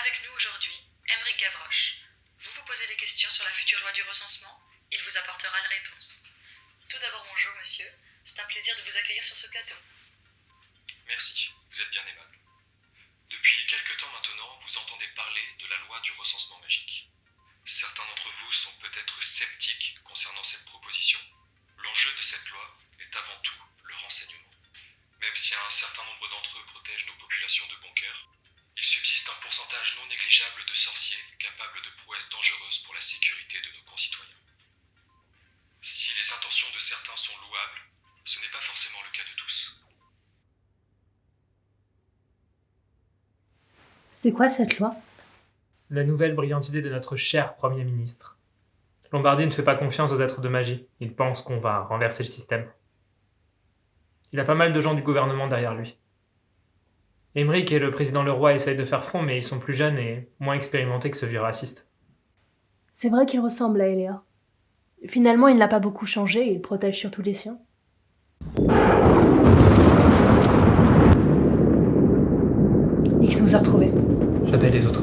Avec nous aujourd'hui, Aymeric Gavroche. Vous vous posez des questions sur la future loi du recensement? Il vous apportera les réponses. Tout d'abord, bonjour monsieur. C'est un plaisir de vous accueillir sur ce plateau. Merci, vous êtes bien aimable. Depuis quelque temps maintenant, vous entendez parler de la loi du recensement magique. Certains d'entre vous sont peut-être sceptiques concernant cette proposition. L'enjeu de cette loi est avant tout le renseignement. Même si un certain nombre d'entre eux protègent nos populations de bon cœur, il subsiste un pourcentage non négligeable de sorciers capables de prouesses dangereuses pour la sécurité de nos concitoyens. Si les intentions de certains sont louables, ce n'est pas forcément le cas de tous. C'est quoi cette loi? La nouvelle brillante idée de notre cher Premier ministre. Lombardi ne fait pas confiance aux êtres de magie. Il pense qu'on va renverser le système. Il a pas mal de gens du gouvernement derrière lui. Aymeric et le président Leroy essayent de faire front, mais ils sont plus jeunes et moins expérimentés que ce vieux raciste. C'est vrai qu'il ressemble à Eléa. Finalement, il n'a pas beaucoup changé et il protège surtout les siens. Nix nous a retrouvés. J'appelle les autres.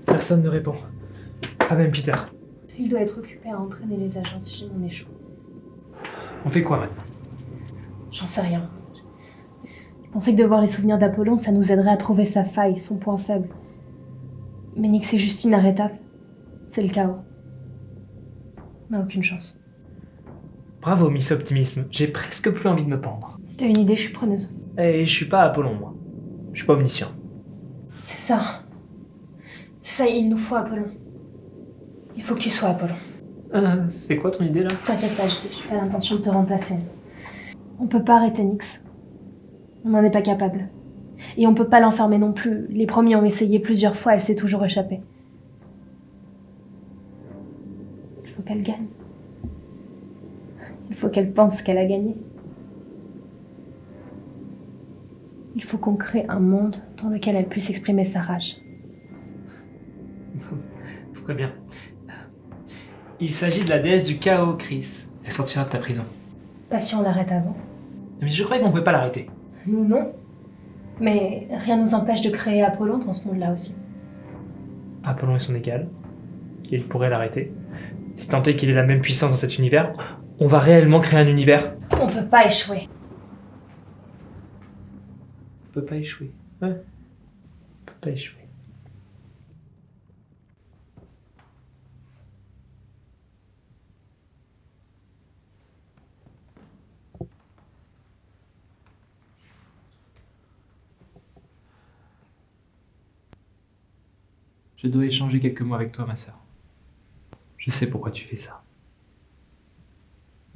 Personne ne répond. Pas même Peter. Il doit être occupé à entraîner les agents si jamais on échoue. On fait quoi maintenant? J'en sais rien. Je pensais que de voir les souvenirs d'Apollon, ça nous aiderait à trouver sa faille, son point faible. Mais Nix est juste inarrêtable. C'est le chaos. On n'a aucune chance. Bravo, Miss Optimisme. J'ai presque plus envie de me pendre. Si t'as une idée, je suis preneuse. Et je suis pas Apollon, moi. Je suis pas omniscient. C'est ça. C'est ça, il nous faut Apollon. Il faut que tu sois Apollon. C'est quoi ton idée là? T'inquiète pas, j'ai pas l'intention de te remplacer. On peut pas arrêter Nix. On n'en est pas capable. Et on peut pas l'enfermer non plus. Les premiers ont essayé plusieurs fois, elle s'est toujours échappée. Il faut qu'elle gagne. Il faut qu'elle pense qu'elle a gagné. Il faut qu'on crée un monde dans lequel elle puisse exprimer sa rage. Très bien. Il s'agit de la déesse du chaos, Chris. Elle sortira de ta prison. Pas si on l'arrête avant. Mais je croyais qu'on pouvait pas l'arrêter. Nous, non. Mais rien nous empêche de créer Apollon dans ce monde-là aussi. Apollon est son égal. Il pourrait l'arrêter. Si tant est qu'il ait la même puissance dans cet univers, on va réellement créer un univers. On peut pas échouer. On peut pas échouer. Ouais. On peut pas échouer. Je dois échanger quelques mots avec toi, ma sœur. Je sais pourquoi tu fais ça.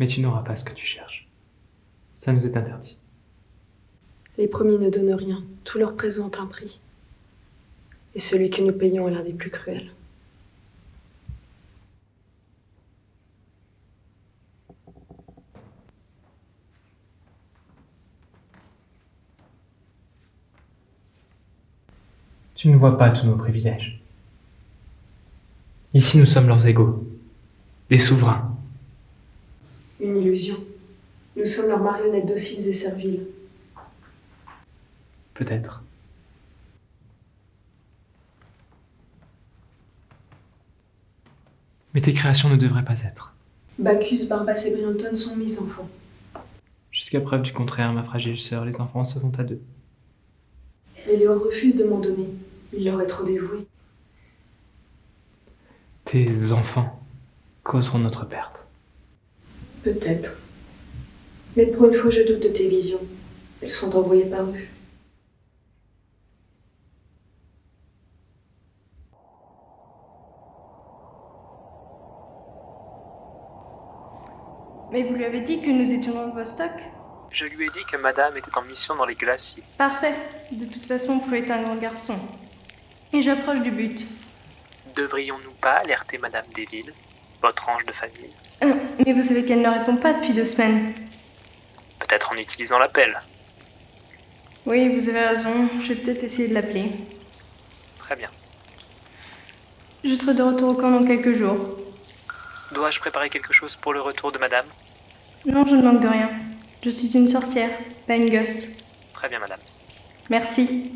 Mais tu n'auras pas ce que tu cherches. Ça nous est interdit. Les premiers ne donnent rien, tout leur présent un prix. Et celui que nous payons est l'un des plus cruels. Tu ne vois pas tous nos privilèges. Ici, nous sommes leurs égaux, des souverains. Une illusion. Nous sommes leurs marionnettes dociles et serviles. Peut-être. Mais tes créations ne devraient pas être. Bacchus, Barbas et Brionton sont mes enfants. Jusqu'à preuve du contraire, ma fragile sœur, les enfants se font à deux. Et Léor refuse de m'en donner. Il leur est trop dévoué. Tes enfants causeront notre perte. Peut-être. Mais pour une fois, je doute de tes visions. Elles sont envoyées par eux. Mais vous lui avez dit que nous étions dans Vostok? Je lui ai dit que madame était en mission dans les glaciers. Parfait. De toute façon, Prue est un grand garçon. Et j'approche du but. Devrions-nous pas alerter madame Deville, votre ange de famille? Mais vous savez qu'elle ne répond pas depuis 2 semaines. Peut-être en utilisant l'appel. Oui, vous avez raison. Je vais peut-être essayer de l'appeler. Très bien. Je serai de retour au camp dans quelques jours. Dois-je préparer quelque chose pour le retour de madame? Non, je ne manque de rien. Je suis une sorcière, pas une gosse. Très bien, madame. Merci.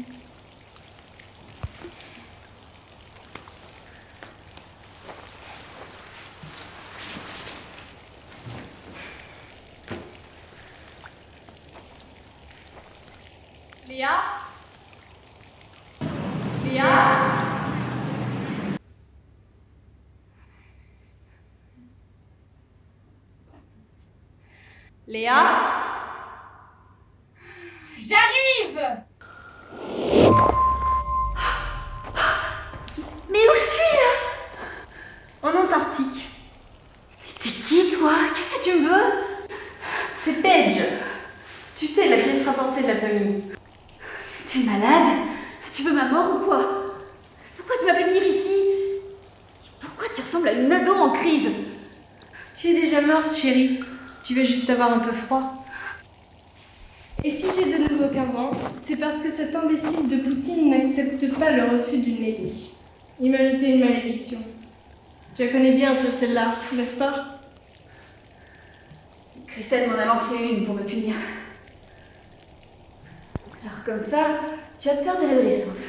Léa? Léa? Léa? J'arrive! Mais où je suis là? En Antarctique. T'es qui toi? Qu'est-ce que tu me veux? C'est Paige. Tu sais, la pièce rapportée de la famille. T'es malade? Tu veux ma mort ou quoi? Pourquoi tu m'as fait venir ici? Pourquoi tu ressembles à une ado en crise? Tu es déjà morte, chérie. Tu vas juste avoir un peu froid. Et si j'ai de nouveau 15 ans, c'est parce que cet imbécile de Poutine n'accepte pas le refus d'une lady. Il m'a jeté une malédiction. Tu la connais bien, toi, celle-là, n'est-ce pas? Christelle m'en a lancé une pour me punir. Alors comme ça, tu as peur de l'adolescence.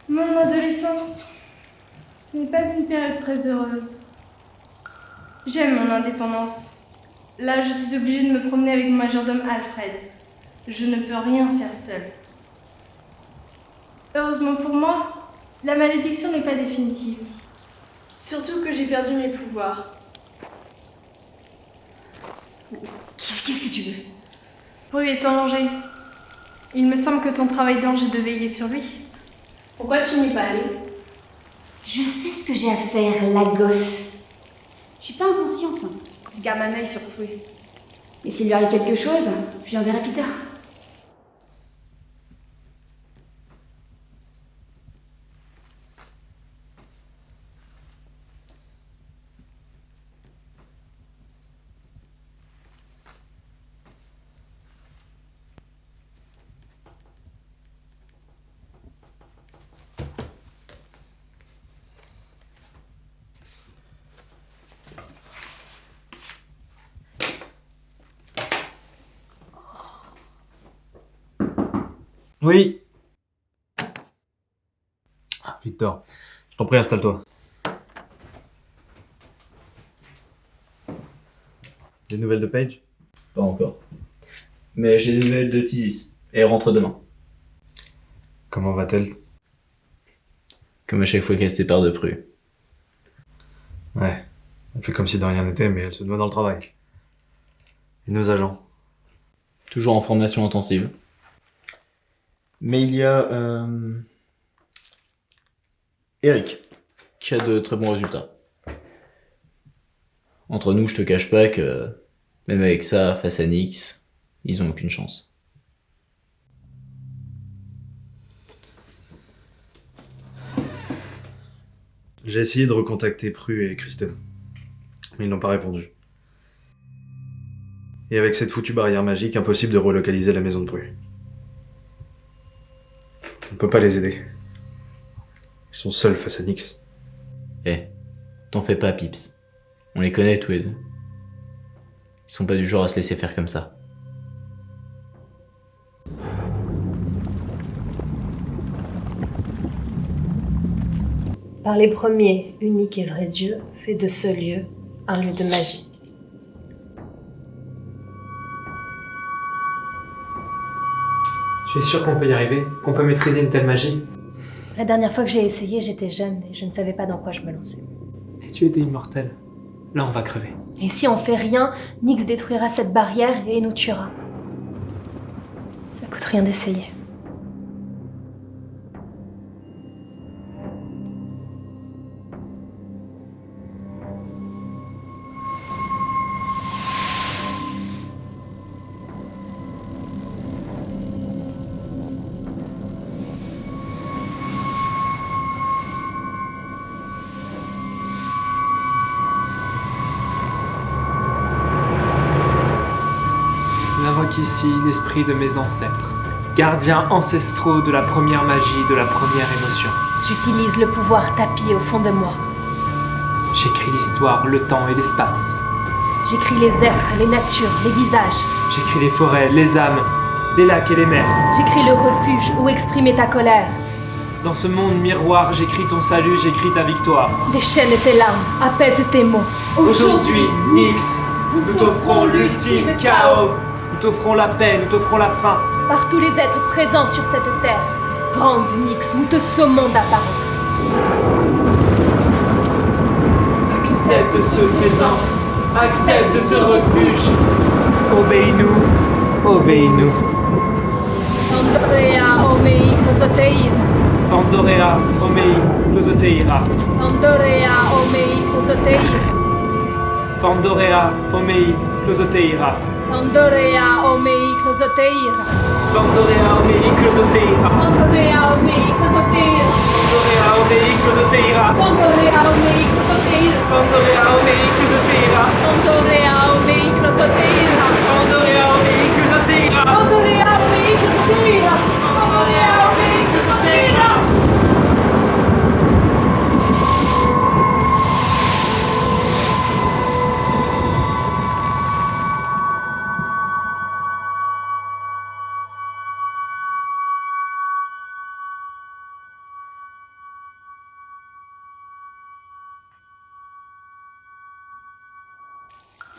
Mon adolescence, ce n'est pas une période très heureuse. J'aime mon indépendance. Là, je suis obligée de me promener avec mon majordome Alfred. Je ne peux rien faire seule. Heureusement pour moi, la malédiction n'est pas définitive. Surtout que j'ai perdu mes pouvoirs. Qu'est-ce que tu veux? Prue est en danger. Il me semble que ton travail d'ange est de veiller sur lui. Pourquoi tu n'y es pas allée? Je sais ce que j'ai à faire, la gosse. Je suis pas inconsciente. Je garde un œil sur Prue. Et s'il lui arrive quelque chose, je lui enverrai Peter. Oui. Victor, je t'en prie, installe-toi. Des nouvelles de Paige? Pas encore. Mais j'ai des nouvelles de Tizis. Et elle rentre demain. Comment va-t-elle? Comme à chaque fois qu'elle se sépare de Prue. Ouais, elle fait comme si de rien n'était, mais elle se noie dans le travail. Et nos agents? Toujours en formation intensive. Mais il y a Eric qui a de très bons résultats. Entre nous, je te cache pas que même avec ça, face à Nyx, ils ont aucune chance. J'ai essayé de recontacter Prue et Kristen, mais ils n'ont pas répondu. Et avec cette foutue barrière magique, impossible de relocaliser la maison de Prue. peut pas les aider. Ils sont seuls face à Nyx. Eh, t'en fais pas, Pips. On les connaît tous les deux. Ils sont pas du genre à se laisser faire comme ça. Par les premiers, unique et vrai Dieu, fait de ce lieu un lieu de magie. Tu es sûr qu'on peut y arriver? Qu'on peut maîtriser une telle magie? La dernière fois que j'ai essayé, j'étais jeune et je ne savais pas dans quoi je me lançais. Et tu étais immortel. Là, on va crever. Et si on fait rien, Nyx détruira cette barrière et nous tuera. Ça coûte rien d'essayer. J'invoque ici l'esprit de mes ancêtres, gardiens ancestraux de la première magie, de la première émotion. J'utilise le pouvoir tapis au fond de moi. J'écris l'histoire, le temps et l'espace. J'écris les êtres, les natures, les visages. J'écris les forêts, les âmes, les lacs et les mers. J'écris le refuge où exprimer ta colère. Dans ce monde miroir, j'écris ton salut, j'écris ta victoire. Déchaîne tes larmes, apaise tes mots. Aujourd'hui, Nyx, nous t'offrons l'ultime chaos. Nous t'offrons la paix, nous t'offrons la fin. Par tous les êtres présents sur cette terre, grande Nyx, nous te sommons d'apparaître. Accepte ce présent, accepte ce refuge. Obéis-nous, obéis-nous. Pandorea omei chrysoteira. Pandorea, omei, closoteira. Pandorea omei chrysoteira. Pandorea, omei, closoteira. Pandorea omei chrysoteira. Pandorea, omei, closoteira. Pandorea omei chrysoteira. Pandorea, omei, closoteira. Pandorea omei chrysoteira. Pandorea, omei, closoteira. Pandorea omei chrysoteira. Pandorea, omei, closoteira. Pandorea omei chrysoteira. Pandorea omei chrysoteira.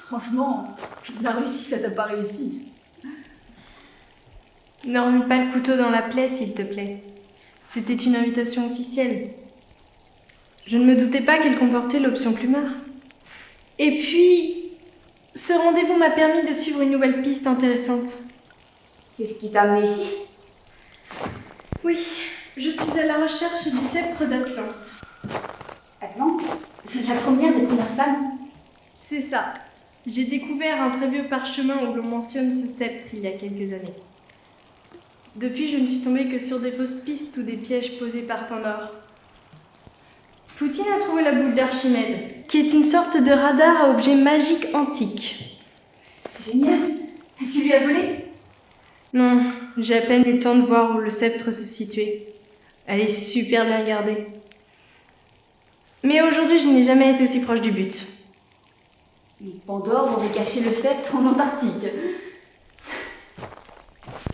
Franchement, la réussi, ça t'a pas réussi. Ne remue pas le couteau dans la plaie, s'il te plaît. C'était une invitation officielle. Je ne me doutais pas qu'elle comportait l'option plumard. Et puis, ce rendez-vous m'a permis de suivre une nouvelle piste intéressante. C'est ce qui t'a amené ici? Oui, je suis à la recherche du sceptre d'Atlante. Atlante? La première des premières femmes? C'est ça. J'ai découvert un très vieux parchemin où l'on mentionne ce sceptre il y a quelques années. Depuis, je ne suis tombée que sur des fausses pistes ou des pièges posés par Pandore. Poutine a trouvé la boule d'Archimède, qui est une sorte de radar à objets magiques antiques. C'est génial. Tu lui as volé? Non, j'ai à peine eu le temps de voir où le sceptre se situait. Elle est super bien gardée. Mais aujourd'hui, je n'ai jamais été aussi proche du but. Mais Pandore aurait caché le sceptre en Antarctique.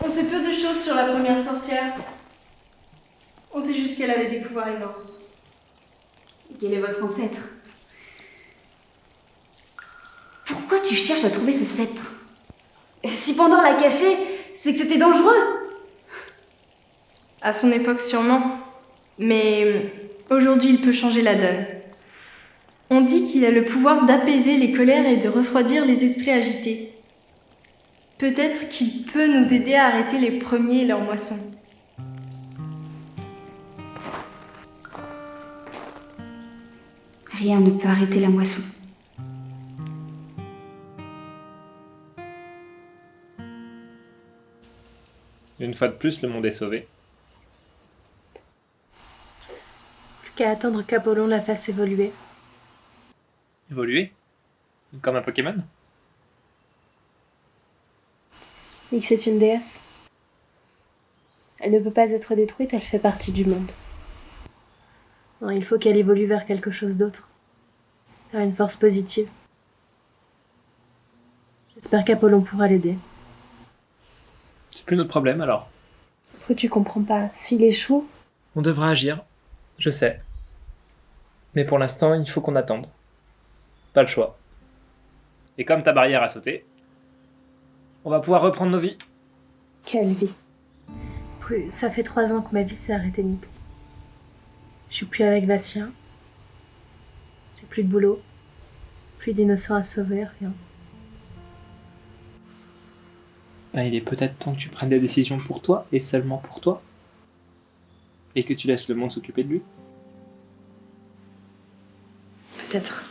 On sait peu de choses sur la première sorcière. On sait juste qu'elle avait des pouvoirs immenses. Quel est votre ancêtre? Pourquoi tu cherches à trouver ce sceptre? Si Pandore l'a caché, c'est que c'était dangereux. À son époque sûrement. Mais aujourd'hui, il peut changer la donne. On dit qu'il a le pouvoir d'apaiser les colères et de refroidir les esprits agités. Peut-être qu'il peut nous aider à arrêter les premiers et leurs moissons. Rien ne peut arrêter la moisson. Une fois de plus, le monde est sauvé. Plus qu'à attendre qu'Apollon la fasse évoluer. Évoluer? Comme un Pokémon? Nyx est une déesse. Elle ne peut pas être détruite, elle fait partie du monde. Non, il faut qu'elle évolue vers quelque chose d'autre. Vers une force positive. J'espère qu'Apollon pourra l'aider. C'est plus notre problème alors. Pourquoi tu comprends pas? S'il échoue, On devra agir, je sais. Mais pour l'instant, il faut qu'on attende. Pas le choix. Et comme ta barrière a sauté, on va pouvoir reprendre nos vies. quelle vie. Ça fait 3 ans que ma vie s'est arrêtée, Nix. Je suis plus avec Bastien. J'ai plus de boulot. Plus d'innocents à sauver, rien. Ben, il est peut-être temps que tu prennes des décisions pour toi, et seulement pour toi. Et que tu laisses le monde s'occuper de lui. Peut-être.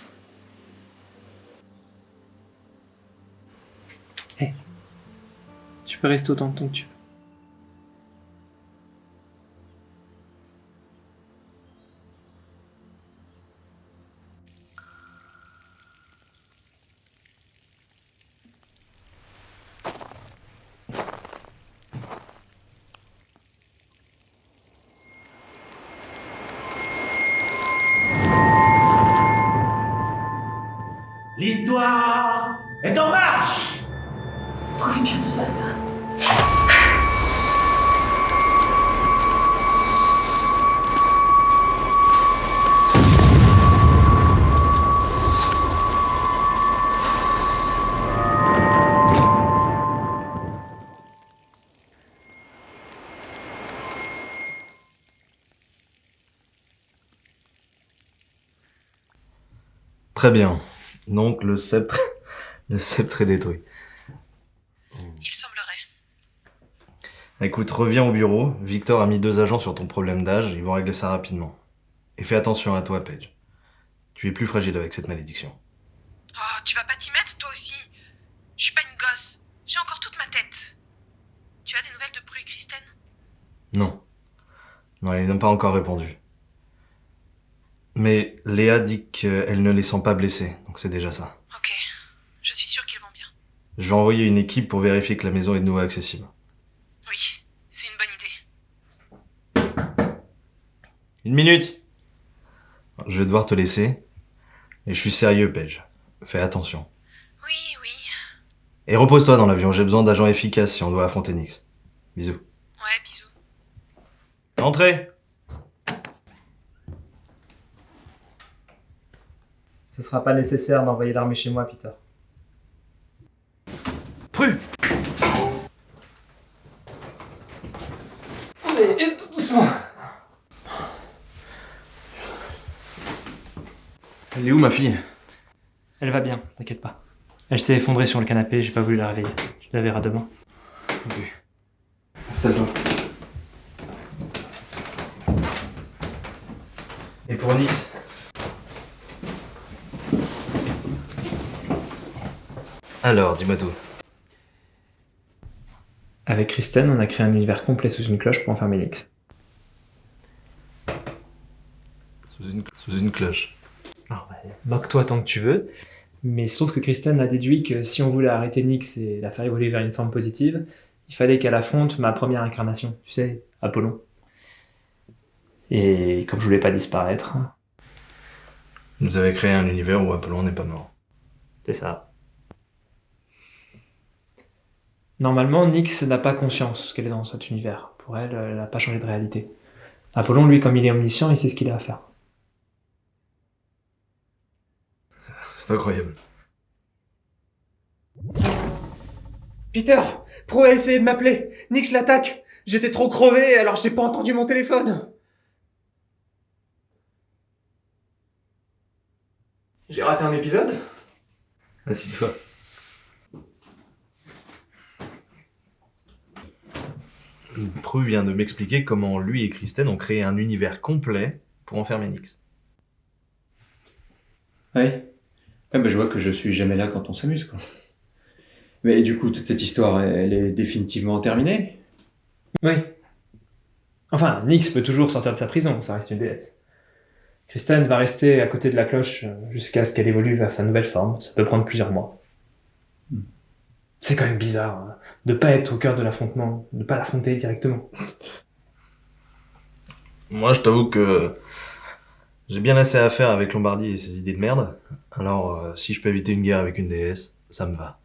Tu peux rester autant de temps que tu veux. L'histoire est en marche! Pourquoi bien de dada? Très bien. Donc le sceptre est détruit. Il semblerait. Écoute, reviens au bureau. Victor a mis 2 agents sur ton problème d'âge. Ils vont régler ça rapidement. Et fais attention à toi, Paige. Tu es plus fragile avec cette malédiction. Oh, tu vas pas t'y mettre, toi aussi. Je suis pas une gosse. J'ai encore toute ma tête. Tu as des nouvelles de Prue et Kristen? Non. Non, elle n'a pas encore répondu. Mais Léa dit qu'elle ne les sent pas blessés, donc c'est déjà ça. Ok. Je suis sûre qu'ils vont bien. Je vais envoyer une équipe pour vérifier que la maison est de nouveau accessible. Oui, c'est une bonne idée. 1 minute. Je vais devoir te laisser. Et je suis sérieux, Paige. Fais attention. Oui, oui. Et repose-toi dans l'avion, j'ai besoin d'agents efficaces si on doit affronter Nyx. Bisous. Ouais, bisous. Entrez! Ce sera pas nécessaire d'envoyer l'armée chez moi, Peter. Prue! Allez, doucement. Elle est où, ma fille? Elle va bien, t'inquiète pas. Elle s'est effondrée sur le canapé, j'ai pas voulu la réveiller. Tu la verras demain. Ok. Installe-toi. Et pour Nyx? Alors, dis-moi tout. Avec Kristen, on a créé un univers complet sous une cloche pour enfermer Nyx. Sous une cloche. Alors, moque-toi tant que tu veux, mais il se trouve que Kristen a déduit que si on voulait arrêter Nyx et la faire évoluer vers une forme positive, il fallait qu'elle affronte ma première incarnation, tu sais, Apollon. Et comme je voulais pas disparaître... Vous avez créé un univers où Apollon n'est pas mort. C'est ça. Normalement, Nyx n'a pas conscience qu'elle est dans cet univers. Pour elle, elle n'a pas changé de réalité. Apollon, lui, comme il est omniscient, il sait ce qu'il a à faire. C'est incroyable. Peter! Pro a essayé de m'appeler! Nyx l'attaque! J'étais trop crevé, alors j'ai pas entendu mon téléphone! J'ai raté un épisode? Assis-toi. Prue vient de m'expliquer comment lui et Kristen ont créé un univers complet pour enfermer Nyx. Ouais. Ouais, bah, je vois que je suis jamais là quand on s'amuse, quoi. Mais du coup, toute cette histoire, elle est définitivement terminée? Oui. Enfin, Nyx peut toujours sortir de sa prison, ça reste une déesse. Kristen va rester à côté de la cloche jusqu'à ce qu'elle évolue vers sa nouvelle forme. Ça peut prendre plusieurs mois. C'est quand même bizarre de pas être au cœur de l'affrontement, de pas l'affronter directement. Moi, je t'avoue que j'ai bien assez à faire avec Lombardie et ses idées de merde. Alors, si je peux éviter une guerre avec une déesse, ça me va.